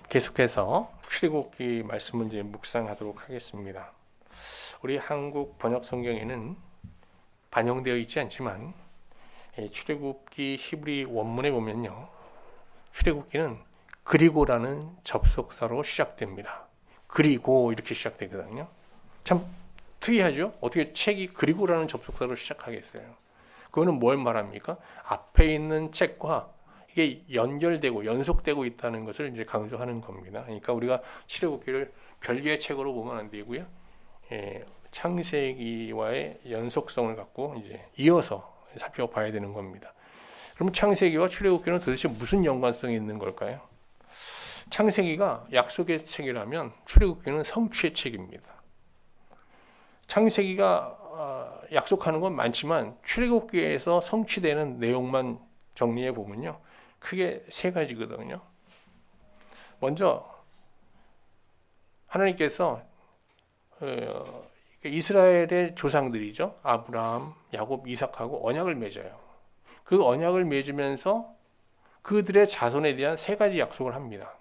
계속해서 출애굽기 말씀을 이제 묵상하도록 하겠습니다. 우리 한국 번역 성경에는 반영되어 있지 않지만 출애굽기 히브리 원문에 보면요, 출애굽기는 그리고라는 접속사로 시작됩니다. 그리고 이렇게 시작되거든요. 참 특이하죠? 어떻게 책이 그리고라는 접속사로 시작하겠어요? 그거는 뭘 말합니까? 앞에 있는 책과 이게 연결되고 연속되고 있다는 것을 이제 강조하는 겁니다. 그러니까 우리가 출애굽기를 별개의 책으로 보면 안 되고요. 창세기와의 연속성을 갖고 이제 이어서 살펴봐야 되는 겁니다. 그럼 창세기와 출애굽기는 도대체 무슨 연관성이 있는 걸까요? 창세기가 약속의 책이라면 출애굽기는 성취의 책입니다. 창세기가 약속하는 건 많지만 출애굽기에서 성취되는 내용만 정리해 보면요, 크게 세 가지거든요. 먼저 하나님께서 이스라엘의 조상들이죠, 아브라함, 야곱, 이삭하고 언약을 맺어요. 그 언약을 맺으면서 그들의 자손에 대한 세 가지 약속을 합니다.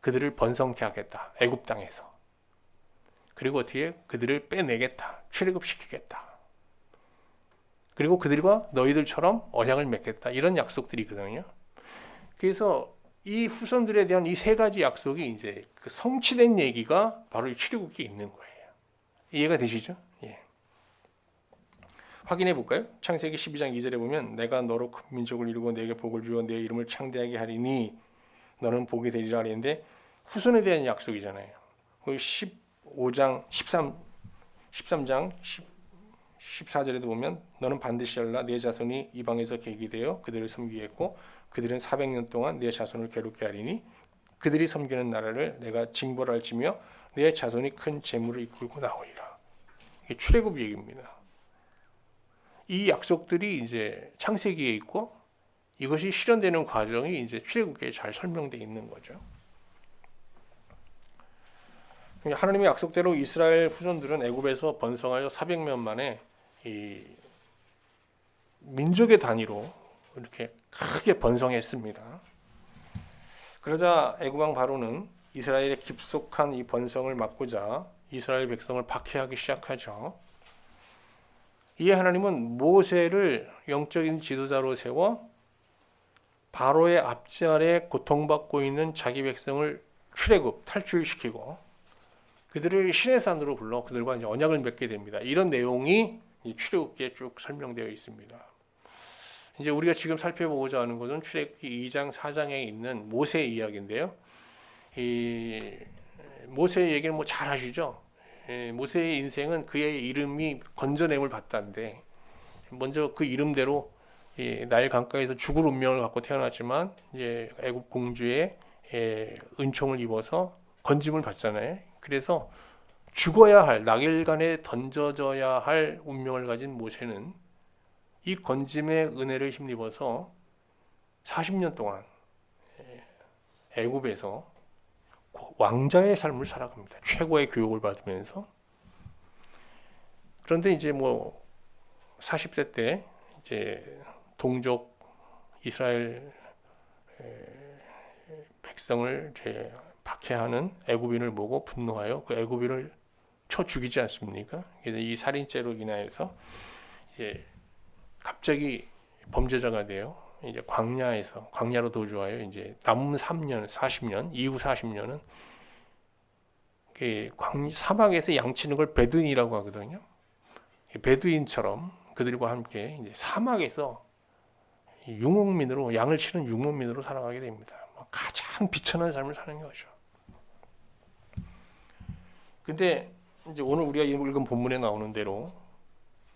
그들을 번성케 하겠다, 애굽 땅에서. 그리고 어떻게 그들을 빼내겠다, 출애굽시키겠다. 그리고 그들과 너희들처럼 언약을 맺겠다, 이런 약속들이거든요. 그래서 이 후손들에 대한 이 세 가지 약속이 이제 그 성취된 얘기가 바로 이 출애굽기에 있는 거예요. 이해가 되시죠? 예. 확인해 볼까요? 창세기 12장 2절에 보면 내가 너로 큰 민족을 이루고 내게 복을 주어 내 이름을 창대하게 하리니 너는 복이 되리라 하는데 후손에 대한 약속이잖아요. 그 15장 13장 14절에도 보면 너는 반드시 알라 내 자손이 이방에서 계기 되어 그들을 섬기겠고 그들은 400년 동안 내 자손을 괴롭게 하리니 그들이 섬기는 나라를 내가 징벌할지며 내 자손이 큰 재물을 이끌고 나오리라. 이게 출애굽 얘기입니다. 이 약속들이 이제 창세기에 있고 이것이 실현되는 과정이 이제 출애굽기에 잘 설명되어 있는 거죠. 하나님의 약속대로 이스라엘 후손들은 애굽에서 번성하여 400년 만에 이 민족의 단위로 이렇게 크게 번성했습니다. 그러자 애굽 왕 바로는 이스라엘의 급속한 이 번성을 막고자 이스라엘 백성을 박해하기 시작하죠. 이에 하나님은 모세를 영적인 지도자로 세워 바로의 압제 아래 고통받고 있는 자기 백성을 출애굽 탈출시키고 그들을 시내산으로 불러 그들과 이제 언약을 맺게 됩니다. 이런 내용이 이 출애굽기에 쭉 설명되어 있습니다. 이제 우리가 지금 살펴보고자 하는 것은 출애굽기 2장 4장에 있는 모세의 이야기인데요. 이 모세의 얘기는 뭐 잘 아시죠? 모세의 인생은 그의 이름이 건져냄을 받다는데 먼저 그 이름대로 나일 강가에서 죽을 운명을 갖고 태어났지만 이제 애굽 공주의 은총을 입어서 건짐을 받잖아요. 그래서 죽어야 할, 나일간에 던져져야 할 운명을 가진 모세는 이 건짐의 은혜를 힘입어서 40년 동안 애굽에서 왕자의 삶을 살아갑니다. 최고의 교육을 받으면서. 그런데 이제 뭐 40세 때 이제 동족 이스라엘 백성을 이제 박해하는 애굽인을 보고 분노하여 그 애굽인을 쳐 죽이지 않습니까? 그래서 이 살인죄로 인하여서 이제 갑자기 범죄자가 돼요. 이제 광야로 도주하여 이제 남은 3년, 40년, 이후 40년은 사막에서 양치는 걸 베두인이라고 하거든요. 베두인처럼 그들과 함께 이제 사막에서 유목민으로, 양을 치는 유목민으로 살아가게 됩니다. 가장 비천한 삶을 사는 거죠. 근데 이제 오늘 우리가 읽은 본문에 나오는 대로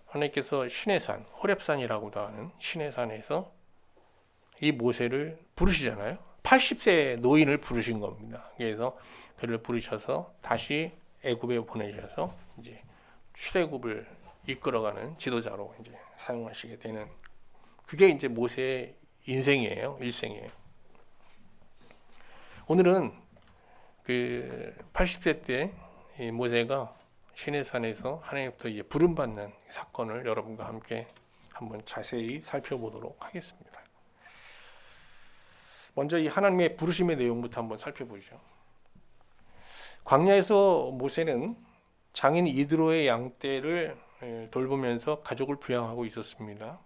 하나님께서 시내산, 호렙산이라고도 하는 시내산에서 이 모세를 부르시잖아요. 80세 노인을 부르신 겁니다. 그래서 그를 부르셔서 다시 애굽에 보내셔서 이제 출애굽을 이끌어가는 지도자로 이제 사용하시게 되는, 그게 이제 모세의 인생이에요, 일생이에요. 오늘은 그 80세 때 모세가 시내산에서 하나님부터 이제 부름받는 사건을 여러분과 함께 한번 자세히 살펴보도록 하겠습니다. 먼저 이 하나님의 부르심의 내용부터 한번 살펴보죠. 광야에서 모세는 장인 이드로의 양떼를 돌보면서 가족을 부양하고 있었습니다.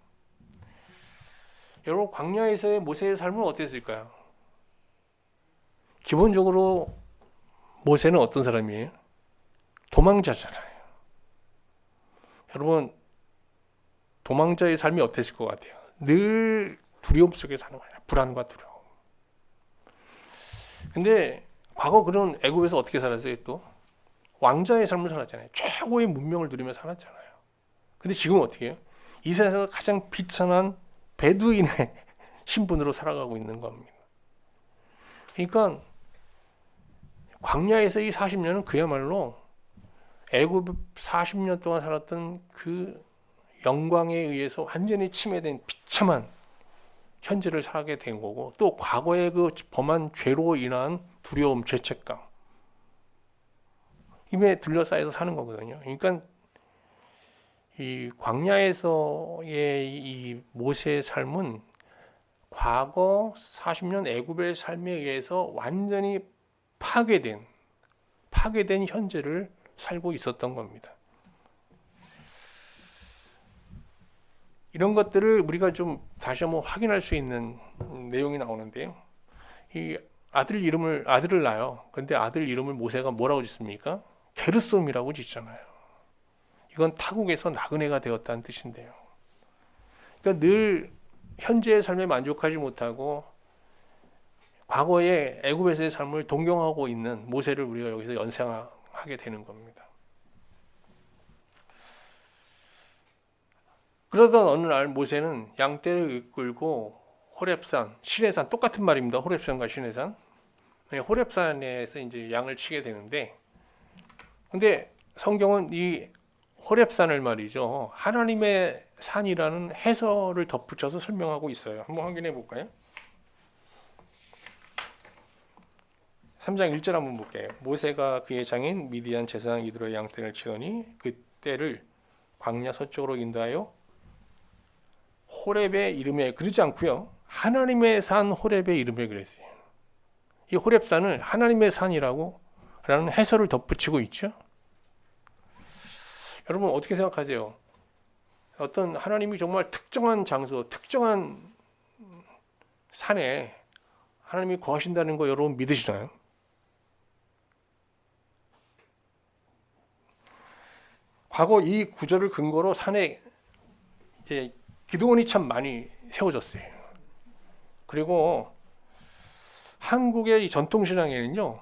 여러분, 광야에서의 모세의 삶은 어땠을까요? 기본적으로 모세는 어떤 사람이에요? 도망자잖아요. 여러분, 도망자의 삶이 어땠을 것 같아요? 늘 두려움 속에 사는 거예요. 불안과 두려움. 근데 과거 그런 애굽에서 어떻게 살았어요? 또 왕자의 삶을 살았잖아요. 최고의 문명을 누리며 살았잖아요. 근데 지금 어떻게 해요? 이 세상에서 가장 비천한 베두인의 신분으로 살아가고 있는 겁니다. 그러니까 광야에서 이 40년은 그야말로 애굽 40년 동안 살았던 그 영광에 의해서 완전히 침해된 비참한 현재를 살게 된 거고, 또 과거의 그 범한 죄로 인한 두려움, 죄책감 힘에 둘러싸여서 사는 거거든요. 그러니까 이 광야에서의 이 모세의 삶은 과거 40년 애굽의 삶에 의해서 완전히 파괴된 현재를 살고 있었던 겁니다. 이런 것들을 우리가 좀 다시 한번 확인할 수 있는 내용이 나오는데요. 이 아들을 낳아요. 근데 아들 이름을 모세가 뭐라고 짓습니까? 게르솜이라고 짓잖아요. 이건 타국에서 나그네가 되었다는 뜻인데요. 그러니까 늘 현재의 삶에 만족하지 못하고 과거의 애굽에서의 삶을 동경하고 있는 모세를 우리가 여기서 연상하게 되는 겁니다. 그러던 어느 날 모세는 양떼를 이끌고 호렙산, 시내산, 똑같은 말입니다. 호렙산과 시내산. 호렙산에서 이제 양을 치게 되는데, 근데 성경은 이 호렙산을 말이죠, 하나님의 산이라는 해설을 덧붙여서 설명하고 있어요. 한번 확인해 볼까요? 3장 1절 한번 볼게요. 모세가 그의 장인 미디안 제사장 이드로의 양떼를 치더니 그때를 광야 서쪽으로 인도하여 호렙의 이름에, 그러지 않고요, 하나님의 산 호렙의 이름에 그랬어요. 이 호렙산을 하나님의 산이라고 라는 해설을 덧붙이고 있죠. 여러분 어떻게 생각하세요? 어떤 하나님이 정말 특정한 장소, 특정한 산에 하나님이 거하신다는 거 여러분 믿으시나요? 과거 이 구절을 근거로 산에 이제 기도원이 참 많이 세워졌어요. 그리고 한국의 이 전통신앙에는요,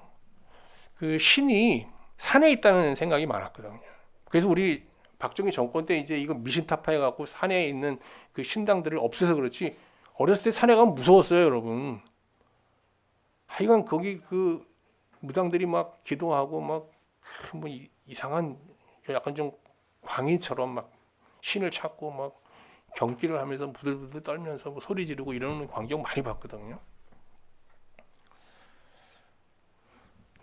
그 신이 산에 있다는 생각이 많았거든요. 그래서 우리 박정희 정권 때 이제 이거 미신타파해 갖고 산에 있는 그 신당들을 없애서 그렇지, 어렸을 때 산에 가면 무서웠어요, 여러분. 하여간 거기 그 무당들이 막 기도하고 막 뭐 이상한, 약간 좀 광인처럼 막 신을 찾고 막 경기를 하면서 부들부들 떨면서 뭐 소리 지르고 이러는 광경 많이 봤거든요.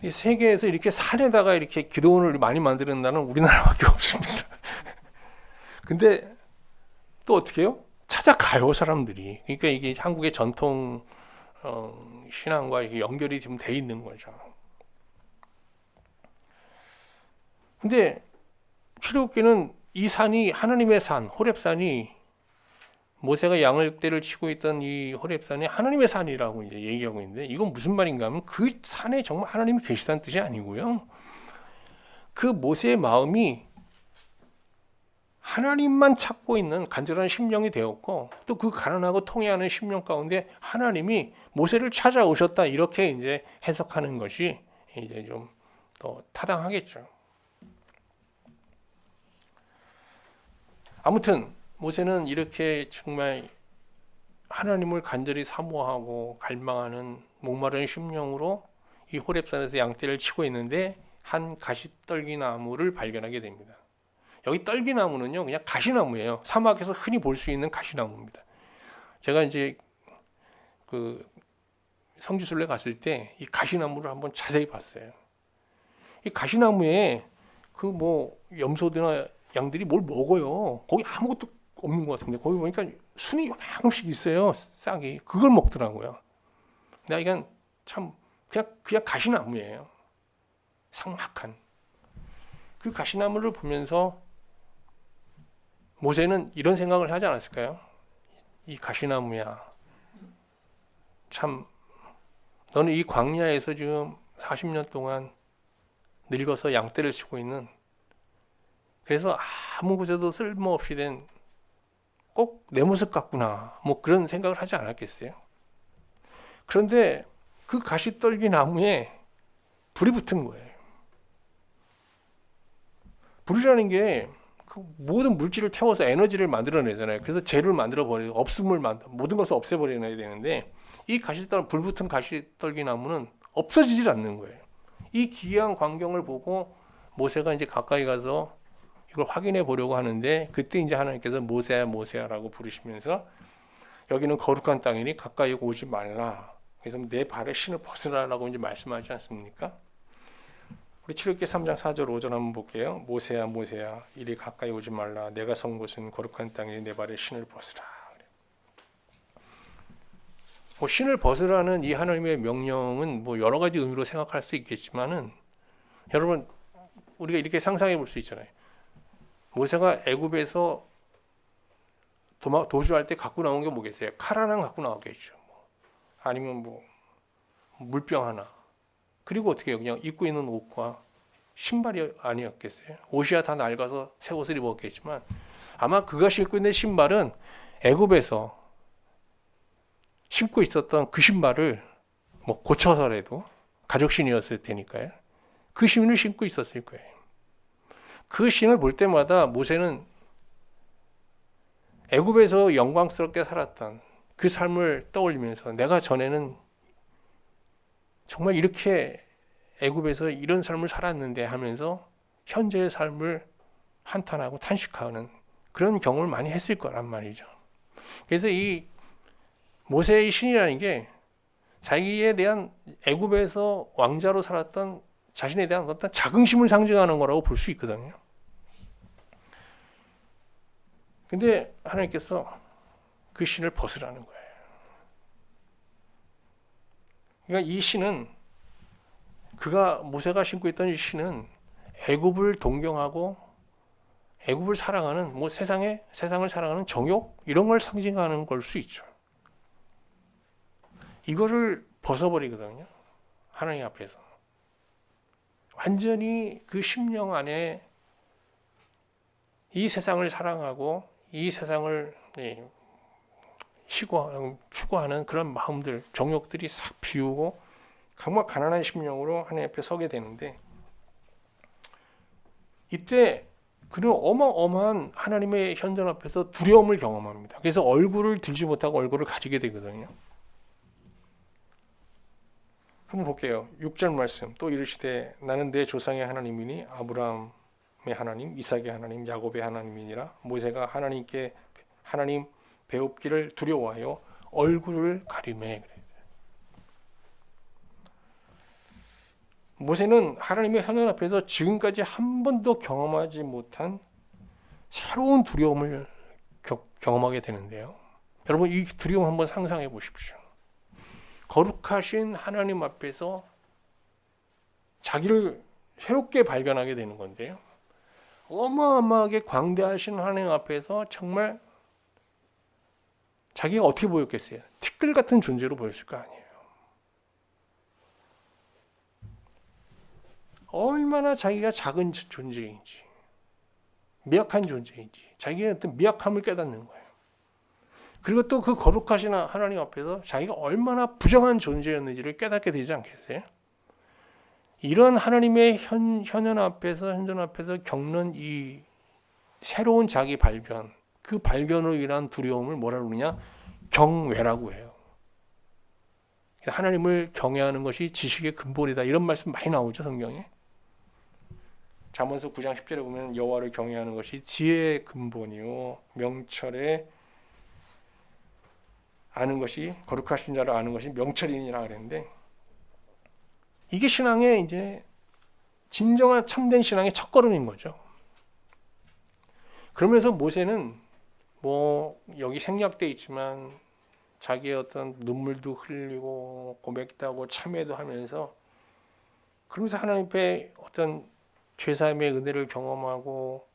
이 세계에서 이렇게 산에다가 이렇게 기도원을 많이 만드는 나라는 우리나라밖에 없습니다. 근데 또 어떻게 해요? 찾아가요, 사람들이. 그러니까 이게 한국의 전통 신앙과 이렇게 연결이 지금 돼 있는 거죠. 근데 출애굽기는 이 산이 하나님의 산, 호렙산이, 모세가 양떼를 치고 있던 이 호렙산이 하나님의 산이라고 이제 얘기하고 있는데, 이건 무슨 말인가 하면 그 산에 정말 하나님이 계시다는 뜻이 아니고요, 그 모세의 마음이 하나님만 찾고 있는 간절한 심령이 되었고, 또 그 가난하고 통해하는 심령 가운데 하나님이 모세를 찾아오셨다, 이렇게 이제 해석하는 것이 이제 좀 더 타당하겠죠. 아무튼 모세는 이렇게 정말 하나님을 간절히 사모하고 갈망하는 목마른 심령으로 이 호렙산에서 양떼를 치고 있는데 한 가시떨기나무를 발견하게 됩니다. 여기 떨기나무는요, 그냥 가시나무예요. 사막에서 흔히 볼 수 있는 가시나무입니다. 제가 이제 그 성지순례 갔을 때 이 가시나무를 한번 자세히 봤어요. 이 가시나무에 그 뭐 염소들이나 양들이 뭘 먹어요. 거기 아무것도 없는 것 같은데 거기 보니까 순이 요만큼씩 있어요, 싹이. 그걸 먹더라고요. 내가 이건 참 그냥 가시나무예요. 삭막한 그 가시나무를 보면서 모세는 이런 생각을 하지 않았을까요? 이 가시나무야, 참 너는 이 광야에서 지금 40년 동안 늙어서 양떼를 치고 있는, 그래서 아무 곳에도 쓸모없이 된 꼭 내 모습 같구나, 뭐 그런 생각을 하지 않았겠어요? 그런데 그 가시떨기 나무에 불이 붙은 거예요. 불이라는 게 그 모든 물질을 태워서 에너지를 만들어내잖아요. 그래서 재를 만들어버리고 없음을 모든 것을 없애버려야 되는데, 이 불 붙은 가시떨기 나무는 없어지질 않는 거예요. 이 기이한 광경을 보고 모세가 이제 가까이 가서 이걸 확인해 보려고 하는데, 그때 이제 하나님께서 모세야 모세야라고 부르시면서 여기는 거룩한 땅이니 가까이 오지 말라. 그래서 내 발에 신을 벗으라라고 이제 말씀하지 않습니까? 우리 출애굽기 3장 4절 5절 한번 볼게요. 모세야 모세야 이리 가까이 오지 말라. 내가 선 곳은 거룩한 땅이니 내 발에 신을 벗으라. 뭐 신을 벗으라는 이 하나님의 명령은 뭐 여러 가지 의미로 생각할 수 있겠지만은, 여러분 우리가 이렇게 상상해 볼 수 있잖아요. 모세가 애굽에서 도주할 때 갖고 나온 게 뭐겠어요? 칼 하나 갖고 나오겠죠. 아니면 뭐 물병 하나. 그리고 어떻게 해요? 그냥 입고 있는 옷과 신발이 아니었겠어요? 옷이야 다 낡아서 새 옷을 입었겠지만, 아마 그가 신고 있는 신발은 애굽에서 신고 있었던 그 신발을 뭐 고쳐서라도 가죽 신이었을 테니까요. 그 신을 신고 있었을 거예요. 그 신을 볼 때마다 모세는 애굽에서 영광스럽게 살았던 그 삶을 떠올리면서, 내가 전에는 정말 이렇게 애굽에서 이런 삶을 살았는데 하면서 현재의 삶을 한탄하고 탄식하는 그런 경험을 많이 했을 거란 말이죠. 그래서 이 모세의 신이라는 게 자기에 대한, 애굽에서 왕자로 살았던 자신에 대한 어떤 자긍심을 상징하는 거라고 볼 수 있거든요. 근데 하나님께서 그 신을 벗으라는 거예요. 그러니까 이 신은, 모세가 신고 있던 이 신은 애굽을 동경하고 애굽을 사랑하는, 뭐 세상을 사랑하는 정욕 이런 걸 상징하는 걸 수 있죠. 이거를 벗어버리거든요. 하나님 앞에서 완전히 그 심령 안에 이 세상을 사랑하고 이 세상을 추구하는 그런 마음들, 정욕들이 싹 비우고 정말 가난한 심령으로 하나님 앞에 서게 되는데, 이때 그는 어마어마한 하나님의 현존 앞에서 두려움을 경험합니다. 그래서 얼굴을 들지 못하고 얼굴을 가리게 되거든요. 한번 볼게요. 6절 말씀. 또 이르시되 나는 내 조상의 하나님이니 아브라함의 하나님, 이삭의 하나님, 야곱의 하나님이니라. 모세가 하나님 배웁기를 두려워하여 얼굴을 가리매. 모세는 하나님의 현존 앞에서 지금까지 한 번도 경험하지 못한 새로운 두려움을 경험하게 되는데요. 여러분 이 두려움 한번 상상해 보십시오. 거룩하신 하나님 앞에서 자기를 새롭게 발견하게 되는 건데요. 어마어마하게 광대하신 하나님 앞에서 정말 자기가 어떻게 보였겠어요? 티끌 같은 존재로 보였을 거 아니에요. 얼마나 자기가 작은 존재인지, 미약한 존재인지, 자기의 어떤 미약함을 깨닫는 거예요. 그리고 또 그 거룩하신 하나님 앞에서 자기가 얼마나 부정한 존재였는지를 깨닫게 되지 않겠어요? 이런 하나님의 현존 앞에서 겪는 이 새로운 자기 발견, 그 발견으로 인한 두려움을 뭐라 그러느냐? 경외라고 해요. 하나님을 경외하는 것이 지식의 근본이다. 이런 말씀 많이 나오죠, 성경에. 잠언서 9장 10절에 보면 여호와를 경외하는 것이 지혜의 근본이요 명철에 아는 것이, 거룩하신 자를 아는 것이 명철이니라 그랬는데, 이게 신앙의 이제 진정한 참된 신앙의 첫걸음인 거죠. 그러면서 모세는 뭐 여기 생략돼 있지만 자기의 어떤 눈물도 흘리고 고백도 하고 참회도 하면서, 그러면서 하나님의 어떤 죄사함의 은혜를 경험하고,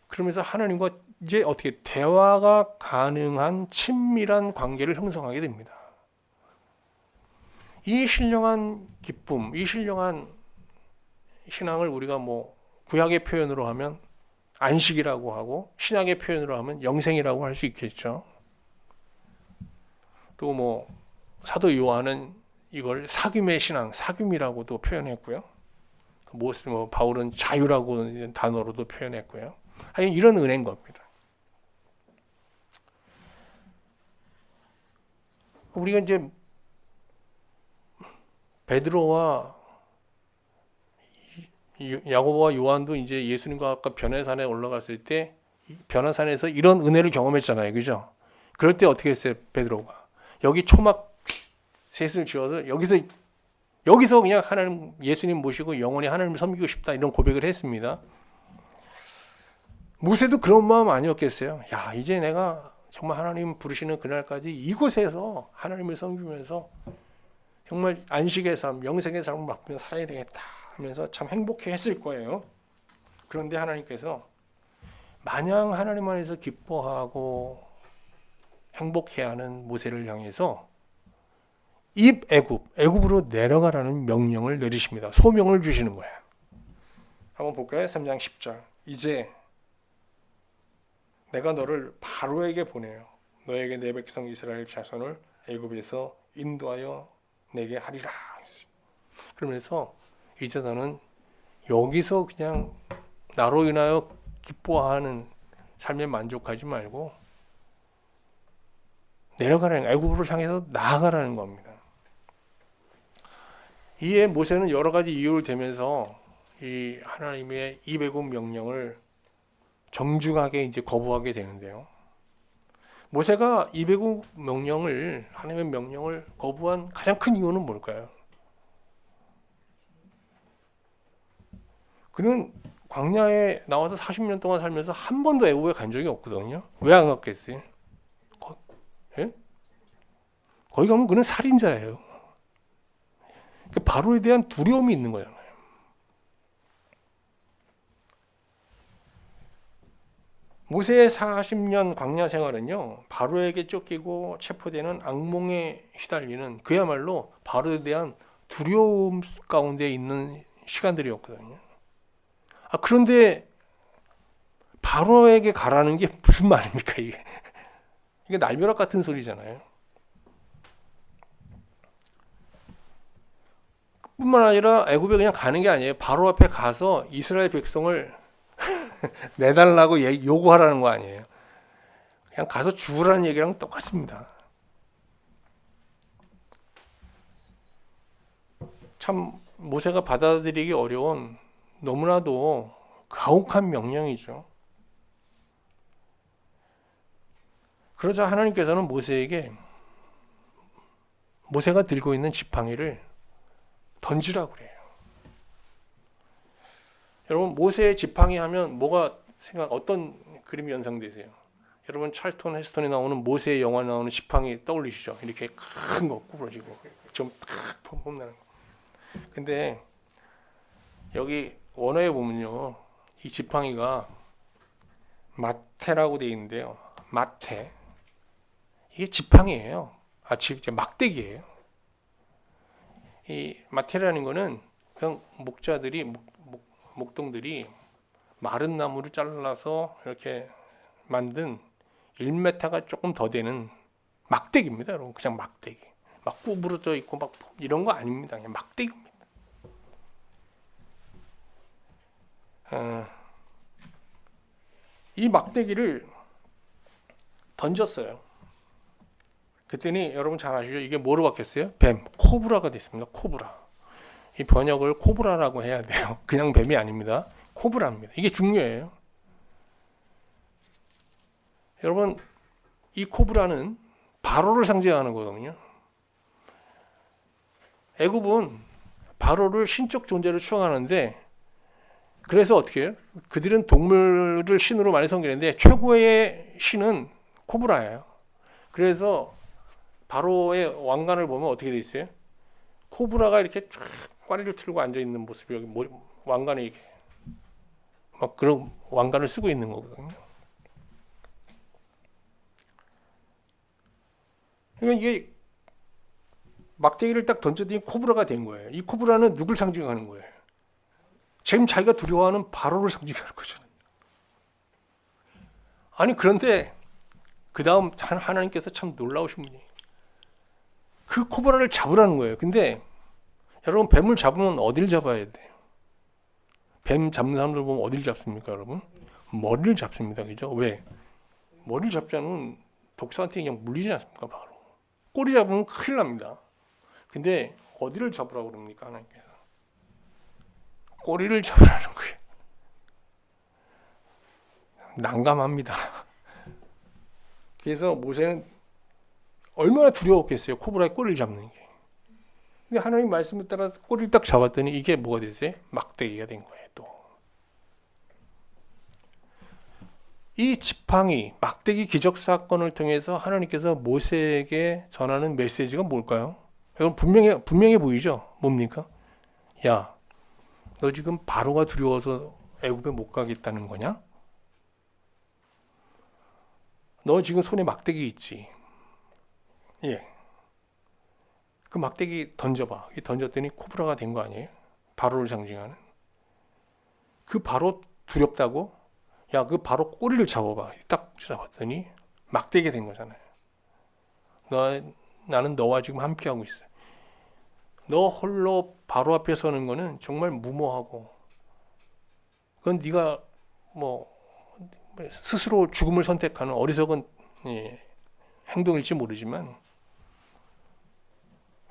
그러면서 하나님과 이제 어떻게 대화가 가능한 친밀한 관계를 형성하게 됩니다. 이 신령한 기쁨, 이 신령한 신앙을 우리가 뭐 구약의 표현으로 하면 안식이라고 하고, 신약의 표현으로 하면 영생이라고 할 수 있겠죠. 또 뭐 사도 요한은 이걸 사귐의 신앙, 사귐이라고도 표현했고요. 뭐 바울은 자유라고 단어로도 표현했고요. 하여간 이런 은혜인 겁니다. 우리가 이제 베드로와 야고보와 요한도 이제 예수님과 아까 변화산에 올라갔을 때 변화산에서 이런 은혜를 경험했잖아요. 그죠? 그럴 때 어떻게 했어요? 베드로가 여기 초막 셋을 지어서 여기서 그냥 하나님, 예수님 모시고 영원히 하나님을 섬기고 싶다, 이런 고백을 했습니다. 모세도 그런 마음 아니었겠어요? 야, 이제 내가 정말 하나님 부르시는 그날까지 이곳에서 하나님을 섬기면서 정말 안식의 삶, 영생의 삶을 맛보며 살아야 되겠다 하면서 참 행복해 했을 거예요. 그런데 하나님께서 마냥 하나님 안에서 기뻐하고 행복해하는 모세를 향해서 애굽으로 내려가라는 명령을 내리십니다. 소명을 주시는 거예요. 한번 볼까요? 3장 10절. 이제 내가 너를 바로에게 보내요. 너에게 내 백성 이스라엘 자손을 애굽에서 인도하여 내게 하리라. 그러면서 이제 너는 여기서 그냥 나로 인하여 기뻐하는 삶에 만족하지 말고 내려가라는, 애굽으로 향해서 나아가라는 겁니다. 이에 모세는 여러 가지 이유를 대면서 이 하나님의 이배국 명령을 정중하게 이제 거부하게 되는데요. 모세가 이배국 명령을, 하나님의 명령을 거부한 가장 큰 이유는 뭘까요? 그는 광야에 나와서 40년 동안 살면서 한 번도 애굽에 간 적이 없거든요. 왜 안 갔겠어요? 거기 가면 그는 살인자예요. 바로에 대한 두려움이 있는 거잖아요. 모세의 40년 광야 생활은요, 바로에게 쫓기고 체포되는 악몽에 휘달리는, 그야말로 바로에 대한 두려움 가운데 있는 시간들이었거든요. 그런데 바로에게 가라는 게 무슨 말입니까? 이게 날벼락 같은 소리잖아요. 뿐만 아니라 애굽에 그냥 가는 게 아니에요. 바로 앞에 가서 이스라엘 백성을 내달라고 요구하라는 거 아니에요. 그냥 가서 죽으라는 얘기랑 똑같습니다. 참 모세가 받아들이기 어려운, 너무나도 가혹한 명령이죠. 그러자 하나님께서는 모세에게 모세가 들고 있는 지팡이를 던지라고 그래요. 여러분, 모세의 지팡이 하면 어떤 그림이 연상되세요? 여러분, 찰턴 헤스턴에 나오는 모세의 영화에 나오는 지팡이 떠올리시죠? 이렇게 큰 거 구부러지고 좀 딱 폼나는 거. 근데 여기 원어에 보면요, 이 지팡이가 마테라고 되어 있는데요. 마테, 이게 지팡이에요. 막대기예요. 이 마테라는 거는 그냥 목동들이 마른 나무를 잘라서 이렇게 만든 1m가 조금 더 되는 막대기입니다, 여러분. 그냥 막대기. 막 구부러져 있고 막 이런 거 아닙니다. 그냥 막대기입니다. 이 막대기를 던졌어요. 그랬더니 여러분 잘 아시죠? 이게 뭐로 바뀌었어요? 뱀, 코브라가 됐습니다. 코브라. 이 번역을 코브라라고 해야 돼요. 그냥 뱀이 아닙니다. 코브라입니다. 이게 중요해요. 여러분, 이 코브라는 바로를 상징하는 거거든요. 애굽은 바로를 신적 존재를 추앙하는데, 그래서 어떻게 해요? 그들은 동물을 신으로 많이 섬기는데 최고의 신은 코브라예요. 그래서 바로의 왕관을 보면 어떻게 돼 있어요? 코브라가 이렇게 쫙 꼬리를 틀고 앉아 있는 모습이 여기 왕관에 이렇게 막 그런 왕관을 쓰고 있는 거거든요. 그러니까 이게 막대기를 딱 던졌더니 코브라가 된 거예요. 이 코브라는 누굴 상징하는 거예요? 지금 자기가 두려워하는 바로를 상징하는 거잖아요. 아니 그런데 그 다음 하나님께서 참 놀라우신 분이 그 코브라를 잡으라는 거예요. 근데 여러분 뱀을 잡으면 어딜 잡아야 돼요? 뱀 잡는 사람들 보면 어딜 잡습니까, 여러분? 머리를 잡습니다, 그죠? 왜? 머리를 잡지 않으면 독사한테 그냥 물리지 않습니까, 바로? 꼬리 잡으면 큰일 납니다. 근데 어디를 잡으라고 그럽니까, 하나님께서? 꼬리를 잡으라는 거예요. 난감합니다. 그래서 모세는 얼마나 두려웠겠어요, 코브라의 꼬리를 잡는 게. 근데 하나님 말씀에 따라서 꼬리를 딱 잡았더니 이게 뭐가 됐어요? 막대기가 된 거예요, 또. 이 지팡이, 막대기 기적 사건을 통해서 하나님께서 모세에게 전하는 메시지가 뭘까요? 여러분 분명해 보이죠? 뭡니까? 야, 너 지금 바로가 두려워서 애굽에 못 가겠다는 거냐? 너 지금 손에 막대기 있지? 예. 그 막대기 던져봐. 던졌더니 코브라가 된 거 아니에요? 바로를 상징하는. 그 바로 두렵다고? 야, 그 바로 꼬리를 잡아봐. 딱 잡았더니 막대기가 된 거잖아요. 나는 너와 지금 함께하고 있어. 너 홀로 바로 앞에 서는 거는 정말 무모하고 그건 네가 뭐 스스로 죽음을 선택하는 어리석은 행동일지 모르지만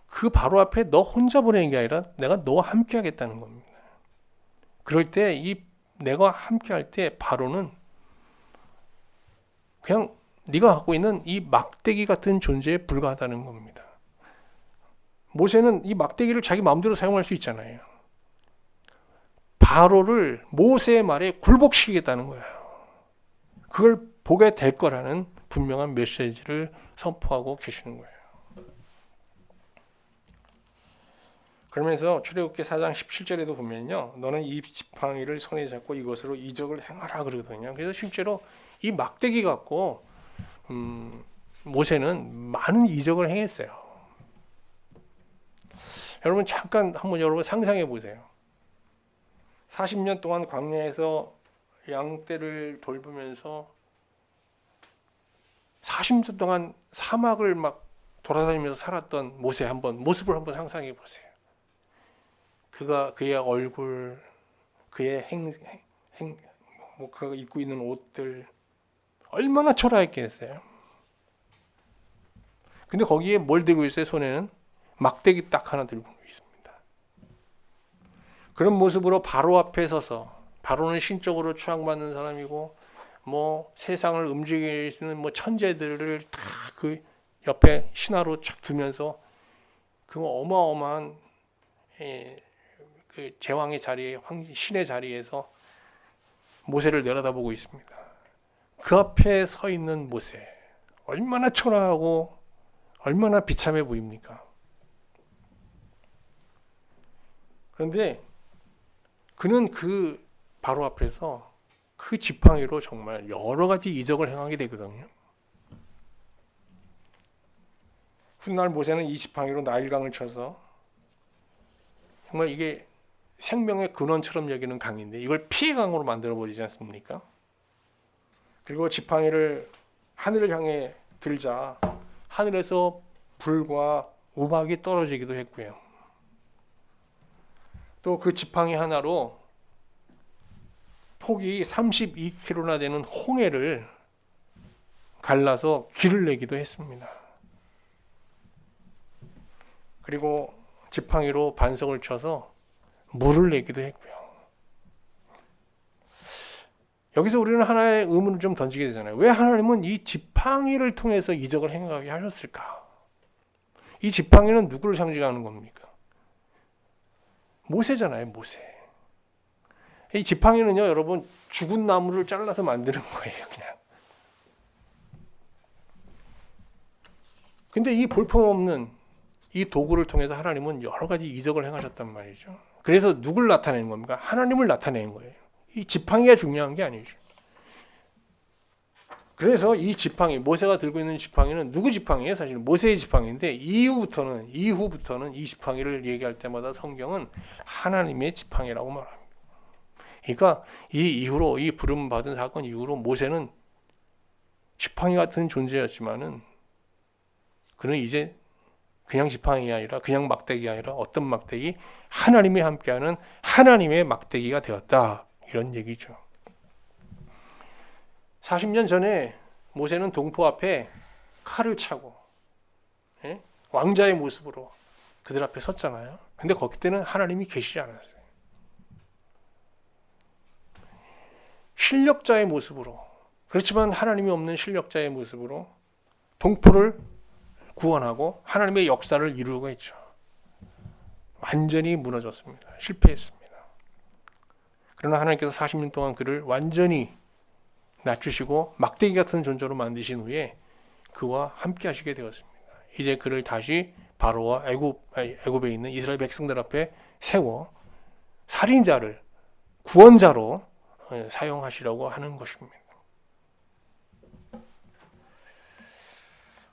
그 바로 앞에 너 혼자 보내는 게 아니라 내가 너와 함께 하겠다는 겁니다. 그럴 때 내가 함께 할 때 바로는 그냥 네가 갖고 있는 이 막대기 같은 존재에 불과하다는 겁니다. 모세는 이 막대기를 자기 마음대로 사용할 수 있잖아요. 바로를 모세의 말에 굴복시키겠다는 거예요. 그걸 보게 될 거라는 분명한 메시지를 선포하고 계시는 거예요. 그러면서 출애굽기 4장 17절에도 보면요, 너는 이 지팡이를 손에 잡고 이것으로 이적을 행하라 그러거든요. 그래서 실제로 이 막대기 갖고 모세는 많은 이적을 행했어요. 여러분 잠깐 한번 여러분 상상해 보세요. 40년 동안 광야에서 양떼를 돌보면서 40년 동안 사막을 막 돌아다니면서 살았던 모세 모습을 한번 상상해 보세요. 그의 얼굴, 그의 그가 입고 있는 옷들 얼마나 초라했겠어요. 근데 거기에 뭘 들고 있어요? 손에는 막대기 딱 하나 들고 있습니다. 그런 모습으로 바로 앞에 서서, 바로는 신적으로 추앙받는 사람이고 뭐 세상을 움직일 수 있는 뭐 천재들을 다 그 옆에 신하로 착 두면서 그 어마어마한 그 제왕의 자리에, 신의 자리에서 모세를 내려다보고 있습니다. 그 앞에 서 있는 모세, 얼마나 초라하고 얼마나 비참해 보입니까? 그런데 그는 그 바로 앞에서 그 지팡이로 정말 여러 가지 이적을 행하게 되거든요. 훗날 모세는 이 지팡이로 나일강을 쳐서 정말 이게 생명의 근원처럼 여기는 강인데 이걸 피해 강으로 만들어 버리지 않습니까? 그리고 지팡이를 하늘을 향해 들자 하늘에서 불과 우박이 떨어지기도 했고요. 또 그 지팡이 하나로 폭이 32km나 되는 홍해를 갈라서 길을 내기도 했습니다. 그리고 지팡이로 반성을 쳐서 물을 내기도 했고요. 여기서 우리는 하나의 의문을 좀 던지게 되잖아요. 왜 하나님은 이 지팡이를 통해서 이적을 행하게 하셨을까? 이 지팡이는 누구를 상징하는 겁니까? 모세잖아요, 모세. 이 지팡이는요, 여러분, 죽은 나무를 잘라서 만드는 거예요, 그냥. 근데 이 볼품없는 이 도구를 통해서 하나님은 여러 가지 이적을 행하셨단 말이죠. 그래서 누굴 나타내는 겁니까? 하나님을 나타내는 거예요. 이 지팡이가 중요한 게 아니죠. 그래서 이 지팡이, 모세가 들고 있는 지팡이는 누구 지팡이에요? 사실 모세의 지팡이인데 이후부터는 이 지팡이를 얘기할 때마다 성경은 하나님의 지팡이라고 말합니다. 그러니까 이 이후로, 이 부름 받은 사건 이후로 모세는 지팡이 같은 존재였지만은 그는 이제 그냥 지팡이가 아니라, 그냥 막대기가 아니라 어떤 막대기? 하나님이 함께하는 하나님의 막대기가 되었다. 이런 얘기죠. 40년 전에 모세는 동포 앞에 칼을 차고 왕자의 모습으로 그들 앞에 섰잖아요. 근데 거기 때는 하나님이 계시지 않았어요. 실력자의 모습으로, 그렇지만 하나님이 없는 실력자의 모습으로 동포를 구원하고 하나님의 역사를 이루고 있죠. 완전히 무너졌습니다. 실패했습니다. 그러나 하나님께서 40년 동안 그를 완전히 낮추시고 막대기 같은 존재로 만드신 후에 그와 함께 하시게 되었습니다. 이제 그를 다시 바로와 애굽에 있는 이스라엘 백성들 앞에 세워 살인자를 구원자로 사용하시려고 하는 것입니다.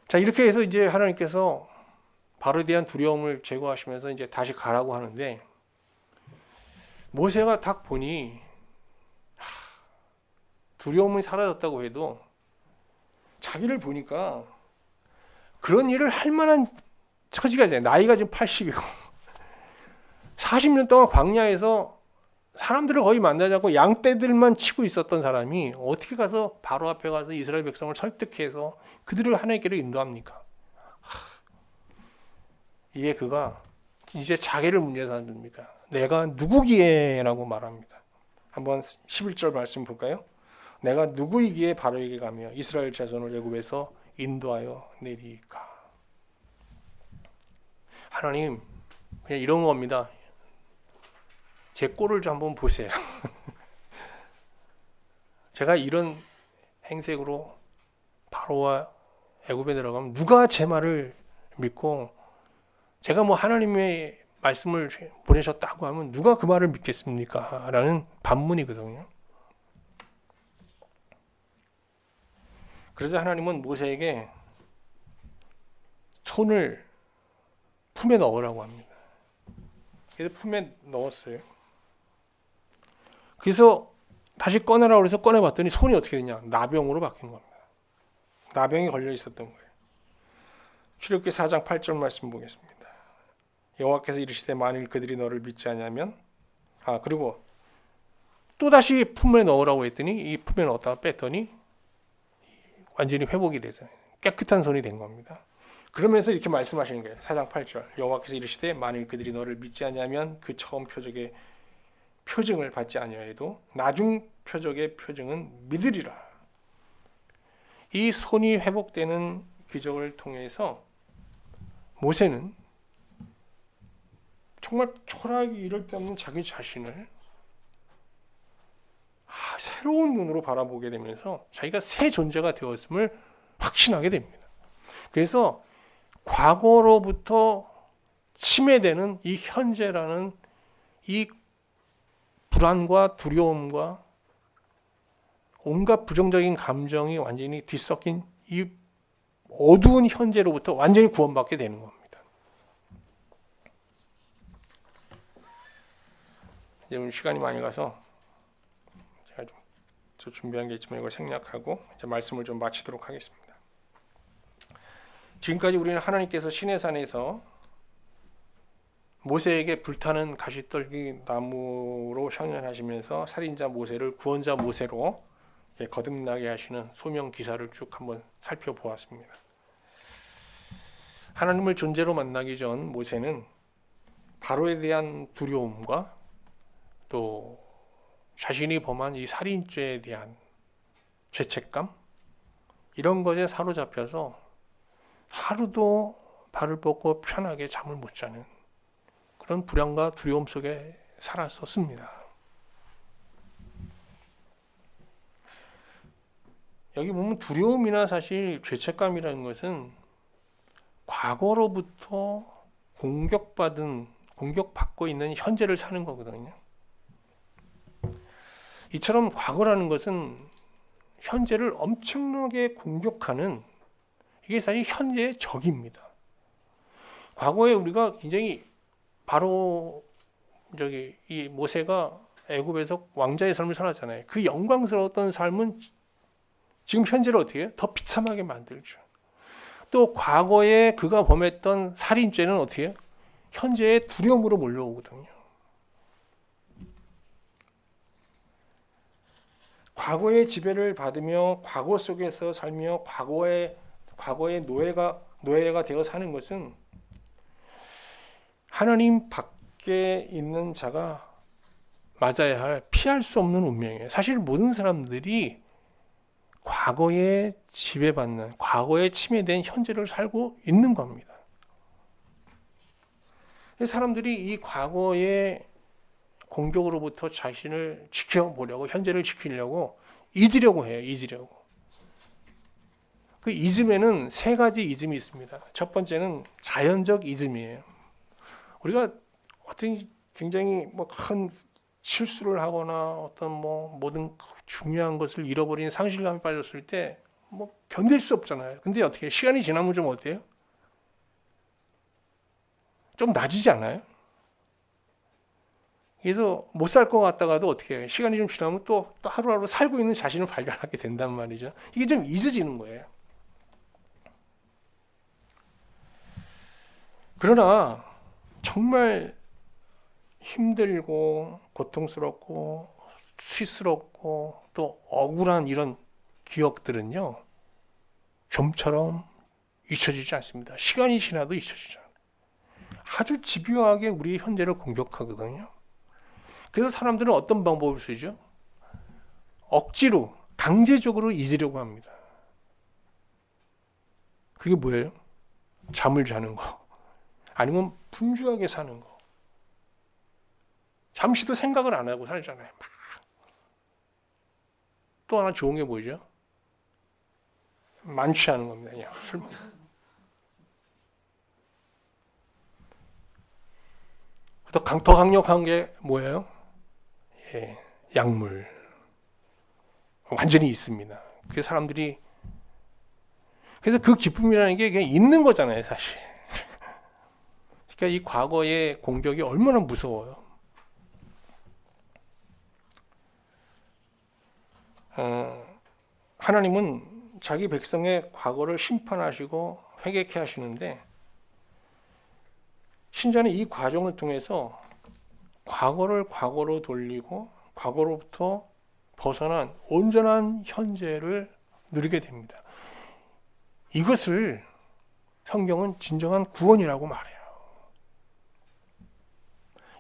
자, 이렇게 해서 이제 하나님께서 바로에 대한 두려움을 제거하시면서 이제 다시 가라고 하는데, 모세가 딱 보니 두려움이 사라졌다고 해도 자기를 보니까 그런 일을 할 만한 처지가 있잖아요. 나이가 지금 80이고 40년 동안 광야에서 사람들을 거의 만나지 않고 양떼들만 치고 있었던 사람이 어떻게 가서 바로 앞에 가서 이스라엘 백성을 설득해서 그들을 하나님께로 인도합니까? 이게 그가 이제 자기를 문제에서 안 듭니까? 내가 누구기에? 라고 말합니다. 한번 11절 말씀 볼까요? 내가 누구이기에 바로에게 가며 이스라엘 자손을 애굽에서 인도하여 내리까? 하나님, 그냥 이런 겁니다. 제 꼴을 좀 한번 보세요. 제가 이런 행색으로 바로와 애굽에 들어가면 누가 제 말을 믿고, 제가 뭐 하나님의 말씀을 보내셨다고 하면 누가 그 말을 믿겠습니까? 라는 반문이거든요. 그래서 하나님은 모세에게 손을 품에 넣으라고 합니다. 그래서 품에 넣었어요. 그래서 다시 꺼내라고 해서 꺼내봤더니 손이 어떻게 되냐? 나병으로 바뀐 겁니다. 나병이 걸려 있었던 거예요. 출애굽기 4장 8절 말씀 보겠습니다. 여호와께서 이르시되 만일 그들이 너를 믿지 않으면, 그리고 또 다시 품에 넣으라고 했더니 이 품에 넣었다가 뺐더니 완전히 회복이 돼서 깨끗한 손이 된 겁니다. 그러면서 이렇게 말씀하시는 거예요. 4장 8절 여호와께서 이르시되 만일 그들이 너를 믿지 않으면 그 처음 표적의 표징을 받지 아니하여도 나중 표적의 표징은 믿으리라. 이 손이 회복되는 기적을 통해서 모세는 정말 초라하기 이를 데 없는 자기 자신을 새로운 눈으로 바라보게 되면서 자기가 새 존재가 되었음을 확신하게 됩니다. 그래서 과거로부터 침해되는 이 현재라는 이 불안과 두려움과 온갖 부정적인 감정이 완전히 뒤섞인 이 어두운 현재로부터 완전히 구원받게 되는 겁니다. 이제 오늘 시간이 많이 가서 제가 좀 준비한 게 있지만 이걸 생략하고 이제 말씀을 좀 마치도록 하겠습니다. 지금까지 우리는 하나님께서 시내산에서 모세에게 불타는 가시떨기 나무로 현현하시면서 살인자 모세를 구원자 모세로 거듭나게 하시는 소명 기사를 쭉 한번 살펴보았습니다. 하나님을 존재로 만나기 전 모세는 바로에 대한 두려움과 또 자신이 범한 이 살인죄에 대한 죄책감, 이런 것에 사로잡혀서 하루도 발을 뻗고 편하게 잠을 못 자는 그런 불안과 두려움 속에 살았었습니다. 여기 보면 두려움이나 사실 죄책감이라는 것은 과거로부터 공격받고 있는 현재를 사는 거거든요. 이처럼 과거라는 것은 현재를 엄청나게 공격하는, 이게 사실 현재의 적입니다. 과거에 우리가 굉장히 바로 이 모세가 애굽에서 왕자의 삶을 살았잖아요. 그 영광스러웠던 삶은 지금 현재를 어떻게 해요? 더 비참하게 만들죠. 또 과거에 그가 범했던 살인죄는 어떻게 해요? 현재의 두려움으로 몰려오거든요. 과거의 지배를 받으며 과거 속에서 살며 과거의 노예가 되어 사는 것은 하나님 밖에 있는 자가 맞아야 할, 피할 수 없는 운명이에요. 사실 모든 사람들이 과거에 지배받는, 과거에 침해된 현재를 살고 있는 겁니다. 사람들이 이 과거의 공격으로부터 자신을 지켜보려고, 현재를 지키려고 잊으려고 해요. 그 잊음에는 세 가지 잊음이 있습니다. 첫 번째는 자연적 잊음이에요. 우리가 어떤 굉장히 큰 실수를 하거나 어떤 모든 중요한 것을 잃어버린 상실감에 빠졌을 때 견딜 수 없잖아요. 근데 어떻게 시간이 지나면 좀 어때요? 좀 나아지지 않아요? 그래서 못 살 것 같다가도 어떻게 해요? 시간이 좀 지나면 또 하루하루 살고 있는 자신을 발견하게 된단 말이죠. 이게 좀 잊어지는 거예요. 그러나 정말 힘들고 고통스럽고 수치스럽고 또 억울한 이런 기억들은요, 좀처럼 잊혀지지 않습니다. 시간이 지나도 잊혀지지 않아요. 아주 집요하게 우리의 현재를 공격하거든요. 그래서 사람들은 어떤 방법을 쓰죠? 억지로, 강제적으로 잊으려고 합니다. 그게 뭐예요? 잠을 자는 거, 아니면 분주하게 사는 거. 잠시도 생각을 안 하고 살잖아요. 또 하나 좋은 게 뭐죠? 만취하는 겁니다. 그냥 술. 더 강력한 게 뭐예요? 약물. 완전히 있습니다. 그래서 사람들이, 그래서 그 기쁨이라는 게 그냥 있는 거잖아요, 사실. 그러니까 이 과거의 공격이 얼마나 무서워요. 하나님은 자기 백성의 과거를 심판하시고 회개케 하시는데, 신자는 이 과정을 통해서 과거를 과거로 돌리고 과거로부터 벗어난 온전한 현재를 누리게 됩니다. 이것을 성경은 진정한 구원이라고 말해요.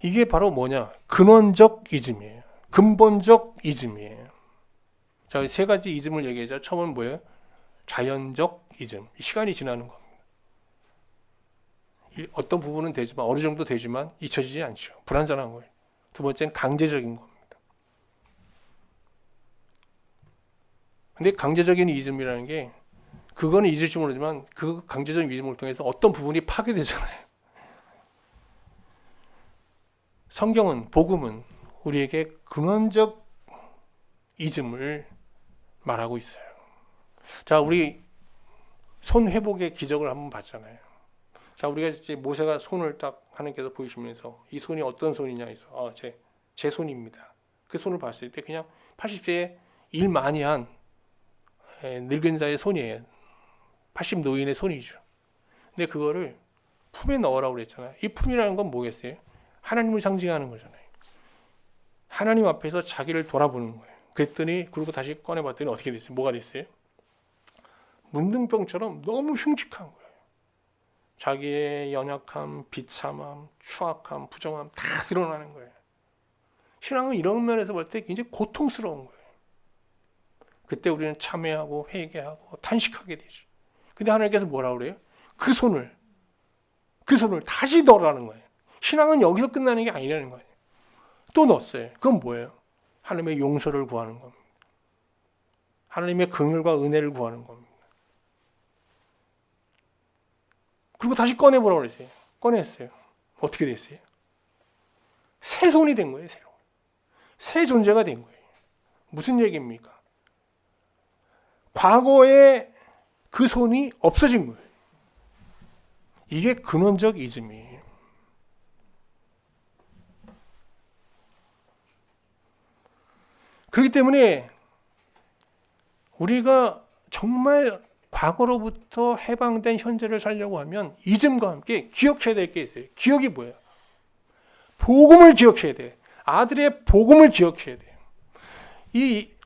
이게 바로 뭐냐? 근원적 이즘이에요. 근본적 이즘이에요. 자, 세 가지 이즘을 얘기하자. 처음은 뭐예요? 자연적 이즘. 시간이 지나는 겁니다. 어떤 부분은 되지만, 어느 정도 되지만 잊혀지지 않죠. 불완전한 거예요. 두 번째는 강제적인 겁니다. 근데 강제적인 이즘이라는 게, 그거는 잊을지 모르지만 그 강제적인 이즘을 통해서 어떤 부분이 파괴되잖아요. 성경은, 복음은 우리에게 근원적 이즘을 말하고 있어요. 자, 우리 손 회복의 기적을 한번 봤잖아요. 자, 우리가 이제 모세가 손을 딱 하나님께서 보이시면서 이 손이 어떤 손이냐 해서 제 손입니다. 그 손을 봤을 때 그냥 80세에 일 많이 한 늙은 자의 손이에요. 80 노인의 손이죠. 근데 그거를 품에 넣으라고 그랬잖아요. 이 품이라는 건 뭐겠어요? 하나님을 상징하는 거잖아요. 하나님 앞에서 자기를 돌아보는 거예요. 그랬더니, 그리고 다시 꺼내봤더니 어떻게 됐어요? 뭐가 됐어요? 문둥병처럼 너무 흉측한 거예요. 자기의 연약함, 비참함, 추악함, 부정함 다 드러나는 거예요. 신앙은 이런 면에서 볼 때 굉장히 고통스러운 거예요. 그때 우리는 참회하고 회개하고 탄식하게 되죠. 근데 하나님께서 뭐라고 그래요? 그 손을 다시 넣으라는 거예요. 신앙은 여기서 끝나는 게 아니라는 거예요. 또 넣었어요. 그건 뭐예요? 하나님의 용서를 구하는 겁니다. 하나님의 긍휼과 은혜를 구하는 겁니다. 그리고 다시 꺼내보라고 그랬어요. 꺼냈어요. 어떻게 됐어요? 새 손이 된 거예요. 새로. 새 존재가 된 거예요. 무슨 얘기입니까? 과거에 그 손이 없어진 거예요. 이게 근원적 이즘이에요. 그렇기 때문에 우리가 정말 과거로부터 해방된 현재를 살려고 하면 이즘과 함께 기억해야 될 게 있어요. 기억이 뭐예요? 복음을 기억해야 돼. 아들의 복음을 기억해야 돼요.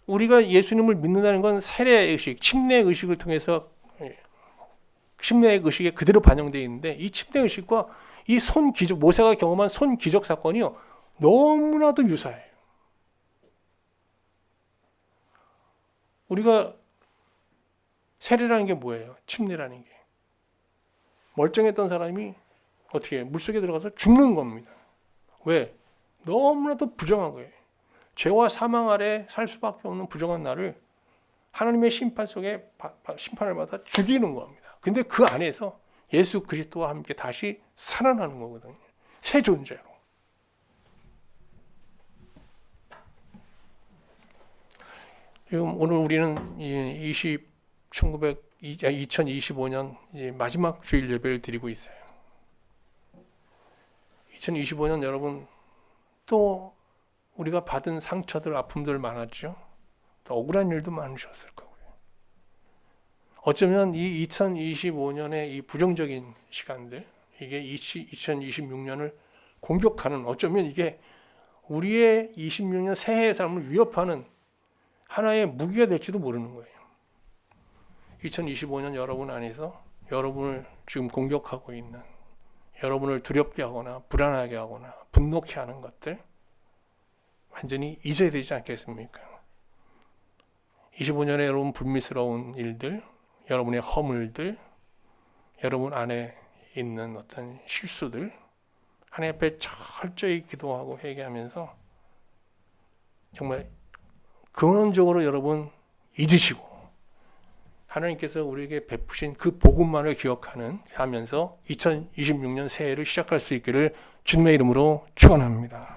우리가 예수님을 믿는다는 건 세례 의식, 침례 의식을 통해서 침례 의식에 그대로 반영되어 있는데 이 침례 의식과 이 손 기적, 모세가 경험한 손 기적 사건이요 너무나도 유사해요. 우리가 세례라는 게 뭐예요? 침례라는 게. 멀쩡했던 사람이 어떻게 해요? 물속에 들어가서 죽는 겁니다. 왜? 너무나도 부정한 거예요. 죄와 사망 아래 살 수밖에 없는 부정한 나를 하나님의 심판 속에 심판을 받아 죽이는 겁니다. 근데 그 안에서 예수 그리스도와 함께 다시 살아나는 거거든요. 새 존재로. 지금 오늘 우리는 2025년 마지막 주일 예배를 드리고 있어요. 2025년 여러분 또 우리가 받은 상처들, 아픔들 많았죠. 또 억울한 일도 많으셨을 거고요. 어쩌면 이 2025년의 이 부정적인 시간들, 이게 2026년을 공격하는, 어쩌면 이게 우리의 26년 새해의 삶을 위협하는 하나의 무기가 될지도 모르는 거예요. 2025년 여러분 안에서 여러분을 지금 공격하고 있는, 여러분을 두렵게 하거나 불안하게 하거나 분노케 하는 것들 완전히 잊어야 되지 않겠습니까? 25년에 여러분 불미스러운 일들, 여러분의 허물들, 여러분 안에 있는 어떤 실수들 하나님 앞에 철저히 기도하고 회개하면서 정말 근원적으로 여러분 잊으시고 하나님께서 우리에게 베푸신 그 복음만을 기억하면서 2026년 새해를 시작할 수 있기를 주님의 이름으로 축원합니다.